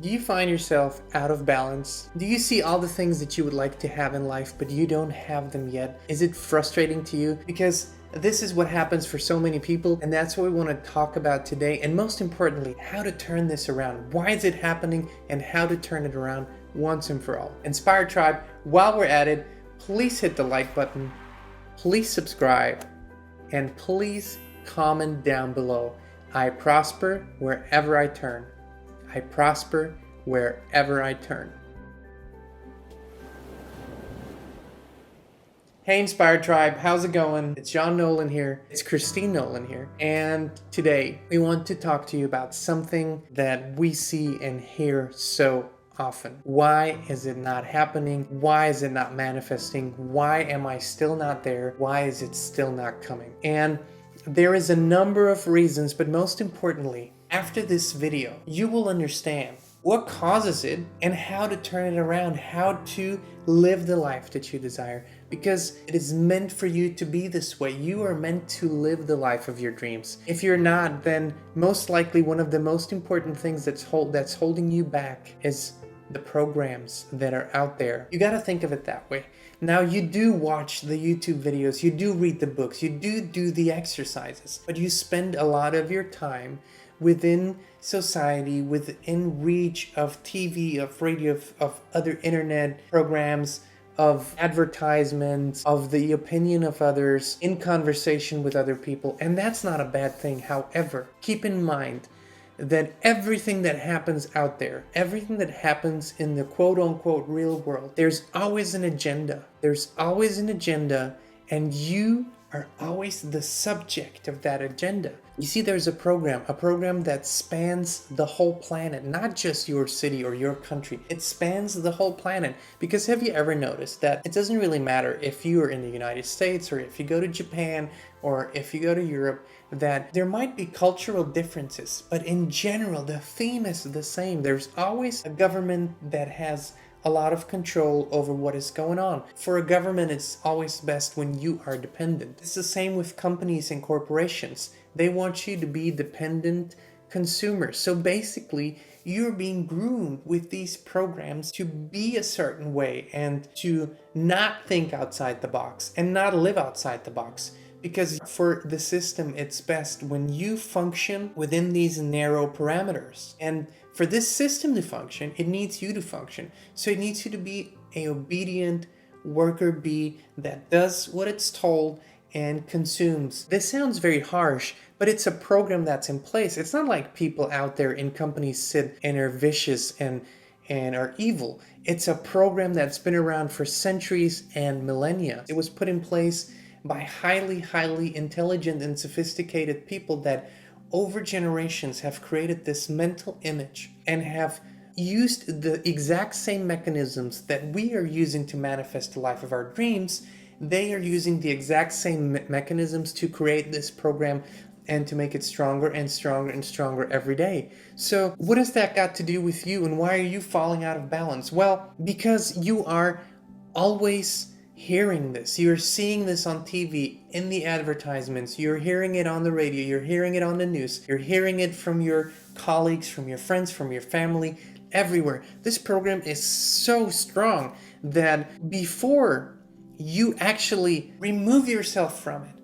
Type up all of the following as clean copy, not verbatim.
Do you find yourself out of balance? Do you see all the things that you would like to have in life, but you don't have them yet? Is it frustrating to you? Because this is what happens for so many people, and that's what we want to talk about today. And most importantly, how to turn this around. Why is it happening, and how to turn it around once and for all. Inspired Tribe, while we're at it, please hit the like button, please subscribe, and please comment down below. I prosper wherever I turn. I prosper wherever I turn. Hey Inspired Tribe, how's it going? It's Jean Nolan here. It's Kristin Nolan here. And today we want to talk to you about something that we see and hear so often. Why is it not happening? Why is it not manifesting? Why am I still not there? Why is it still not coming? And there is a number of reasons, but most importantly, after this video, you will understand what causes it and how to turn it around, how to live the life that you desire, because it is meant for you to be this way. You are meant to live the life of your dreams. If you're not, then most likely one of the most important things that's holding you back is the programs that are out there. You got to think of it that way. Now, you do watch the YouTube videos, you do read the books, you do the exercises, but you spend a lot of your time within society, within reach of TV, of radio, of other internet programs, of advertisements, of the opinion of others, in conversation with other people, and that's not a bad thing. However, keep in mind that everything that happens out there, everything that happens in the quote-unquote real world, there's always an agenda. There's always an agenda, and you are always the subject of that agenda. You see, there's a program that spans the whole planet, not just your city or your country. It spans the whole planet. Because have you ever noticed that it doesn't really matter if you are in the United States or if you go to Japan or if you go to Europe, that there might be cultural differences, but in general, the theme is the same. There's always a government that has a lot of control over what is going on. For a government, it's always best when you are dependent. It's the same with companies and corporations. They want you to be dependent consumers. So basically, you're being groomed with these programs to be a certain way and to not think outside the box and not live outside the box. Because for the system, it's best when you function within these narrow parameters. And for this system to function, it needs you to function. So it needs you to be an obedient worker bee that does what it's told and consumes. This sounds very harsh, but it's a program that's in place. It's not like people out there in companies sit and are vicious and are evil. It's a program that's been around for centuries and millennia. It was put in place by highly intelligent and sophisticated people that over generations have created this mental image and have used the exact same mechanisms that we are using to manifest the life of our dreams. They are using the exact same mechanisms to create this program and to make it stronger and stronger and stronger every day. So what has that got to do with you, and why are you falling out of balance? Well, because you are always hearing this. You're seeing this on TV, in the advertisements, you're hearing it on the radio, you're hearing it on the news, you're hearing it from your colleagues, from your friends, from your family, everywhere. This program is so strong that before you actually remove yourself from it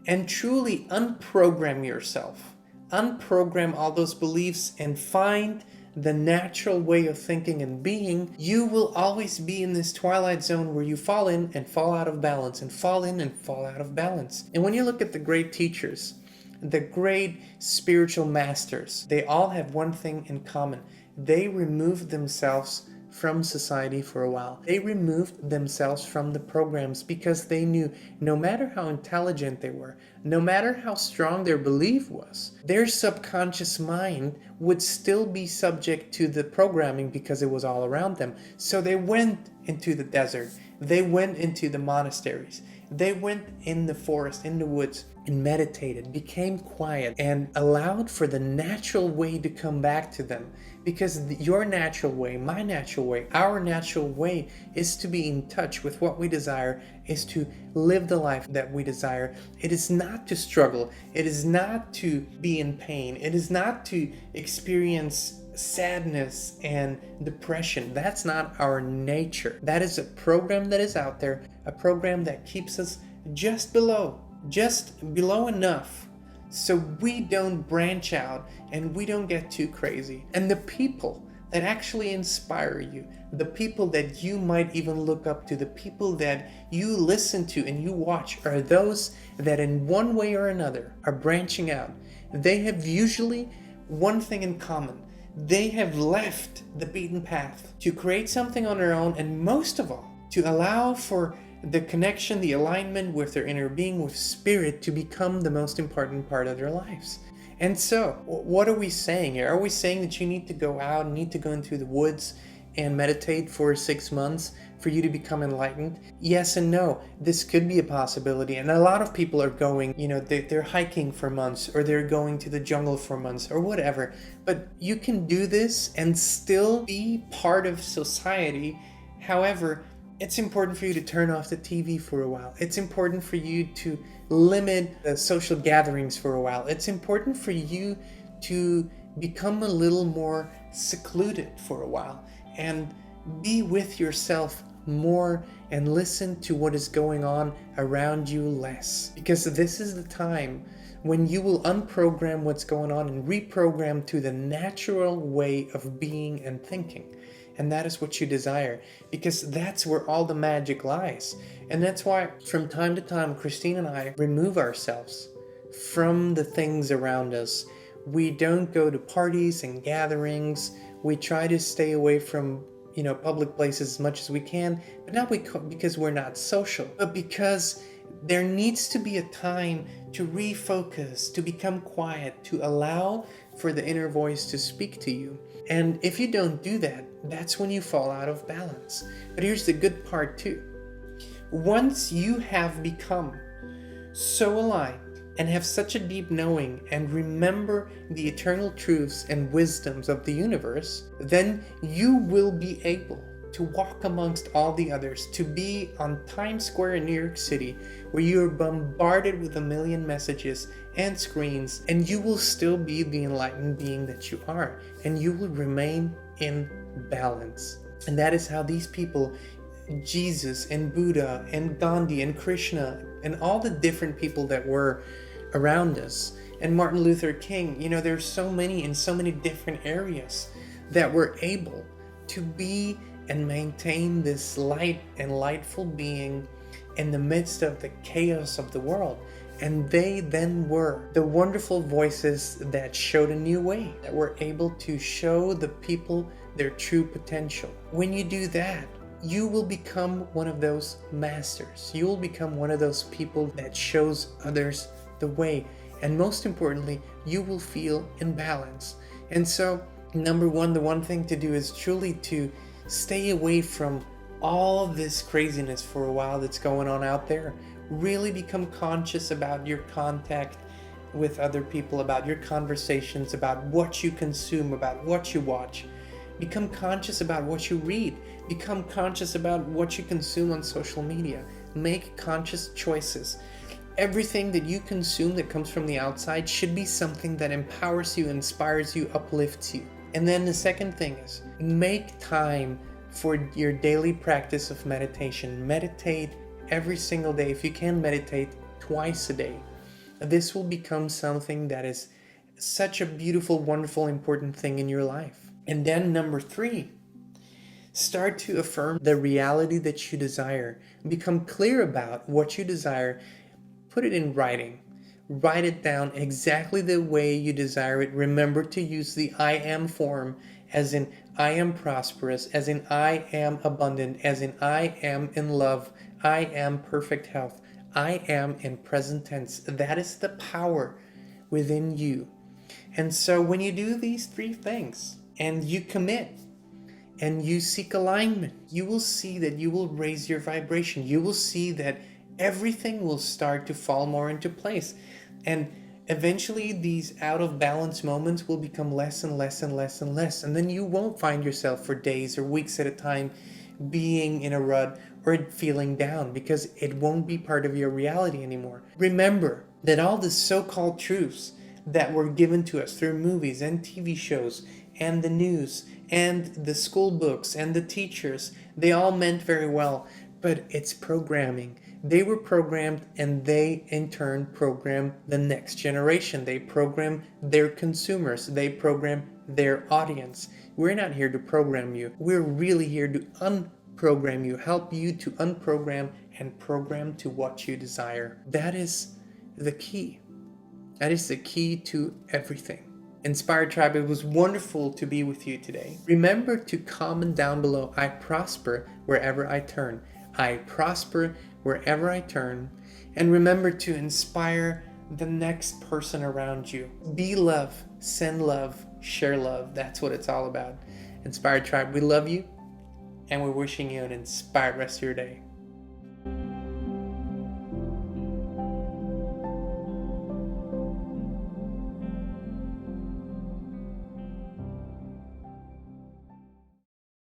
and truly unprogram yourself, unprogram all those beliefs and find the natural way of thinking and being, you will always be in this twilight zone where you fall in and fall out of balance and fall in and fall out of balance. And when you look at the great teachers, the great spiritual masters, they all have one thing in common. They removed themselves from society for a while. They removed themselves from the programs because they knew no matter how intelligent they were, no matter how strong their belief was, their subconscious mind would still be subject to the programming because it was all around them. So they went into the desert. They went into the monasteries. They went in the forest, in the woods, and meditated, became quiet, and allowed for the natural way to come back to them. Because your natural way, my natural way, our natural way is to be in touch with what we desire, is to live the life that we desire. It is not to struggle. It is not to be in pain. It is not to experience sadness and depression. That's not our nature. That is a program that is out there, a program that keeps us just below enough so we don't branch out and we don't get too crazy. And the people that actually inspire you, the people that you might even look up to, the people that you listen to and you watch, are those that in one way or another are branching out. They have usually one thing in common. They have left the beaten path to create something on their own, and most of all, to allow for the connection, the alignment with their inner being, with spirit, to become the most important part of their lives. And so, what are we saying here? Are we saying that you need to go out and need to go into the woods and meditate for 6 months for you to become enlightened? Yes and no. This could be a possibility. And a lot of people are going, they're hiking for months, or they're going to the jungle for months, or whatever. But you can do this and still be part of society. However, it's important for you to turn off the TV for a while. It's important for you to limit the social gatherings for a while. It's important for you to become a little more secluded for a while and be with yourself more and listen to what is going on around you less. Because this is the time when you will unprogram what's going on and reprogram to the natural way of being and thinking. And that is what you desire, because that's where all the magic lies. And that's why from time to time, Kristin and I remove ourselves from the things around us. We don't go to parties and gatherings. We try to stay away from, public places as much as we can, but not because we're not social, but because there needs to be a time to refocus, to become quiet, to allow for the inner voice to speak to you. And if you don't do that, that's when you fall out of balance. But here's the good part too. Once you have become so aligned and have such a deep knowing and remember the eternal truths and wisdoms of the universe, then you will be able to walk amongst all the others, to be on Times Square in New York City, where you are bombarded with a million messages and screens, and you will still be the enlightened being that you are, and you will remain in balance. And that is how these people, Jesus and Buddha and Gandhi and Krishna and all the different people that were around us, and Martin Luther King, there's so many in so many different areas that were able to be and maintain this light and lightful being in the midst of the chaos of the world. And they then were the wonderful voices that showed a new way, that were able to show the people their true potential. When you do that, you will become one of those masters. You will become one of those people that shows others the way. And most importantly, you will feel in balance. And so, number one, the one thing to do is truly to stay away from all this craziness for a while that's going on out there. Really become conscious about your contact with other people, about your conversations, about what you consume, about what you watch. Become conscious about what you read. Become conscious about what you consume on social media. Make conscious choices. Everything that you consume that comes from the outside should be something that empowers you, inspires you, uplifts you. And then the second thing is, make time for your daily practice of meditation. Meditate every single day. If you can, meditate twice a day. This will become something that is such a beautiful, wonderful, important thing in your life. And then number 3, start to affirm the reality that you desire. Become clear about what you desire. Put it in writing. Write it down exactly the way you desire it. Remember to use the I am form, as in I am prosperous, as in I am abundant, as in I am in love, I am perfect health, I am in present tense. That is the power within you. And so when you do these 3 things and you commit and you seek alignment, you will see that you will raise your vibration. You will see that everything will start to fall more into place. And eventually these out of balance moments will become less and less and less and less. And then you won't find yourself for days or weeks at a time being in a rut or feeling down, because it won't be part of your reality anymore. Remember that all the so-called truths that were given to us through movies and TV shows and the news and the school books and the teachers, they all meant very well, but it's programming. They were programmed, and they in turn program the next generation. They program their consumers. They program their audience. We're not here to program you. We're really here to unprogram you, help you to unprogram and program to what you desire. That is the key. That is the key to everything. Inspired Tribe, it was wonderful to be with you today. Remember to comment down below, I prosper wherever I turn. I prosper wherever I turn. And remember to inspire the next person around you. Be love, send love, share love. That's what it's all about. Inspired Tribe, we love you, and we're wishing you an inspired rest of your day.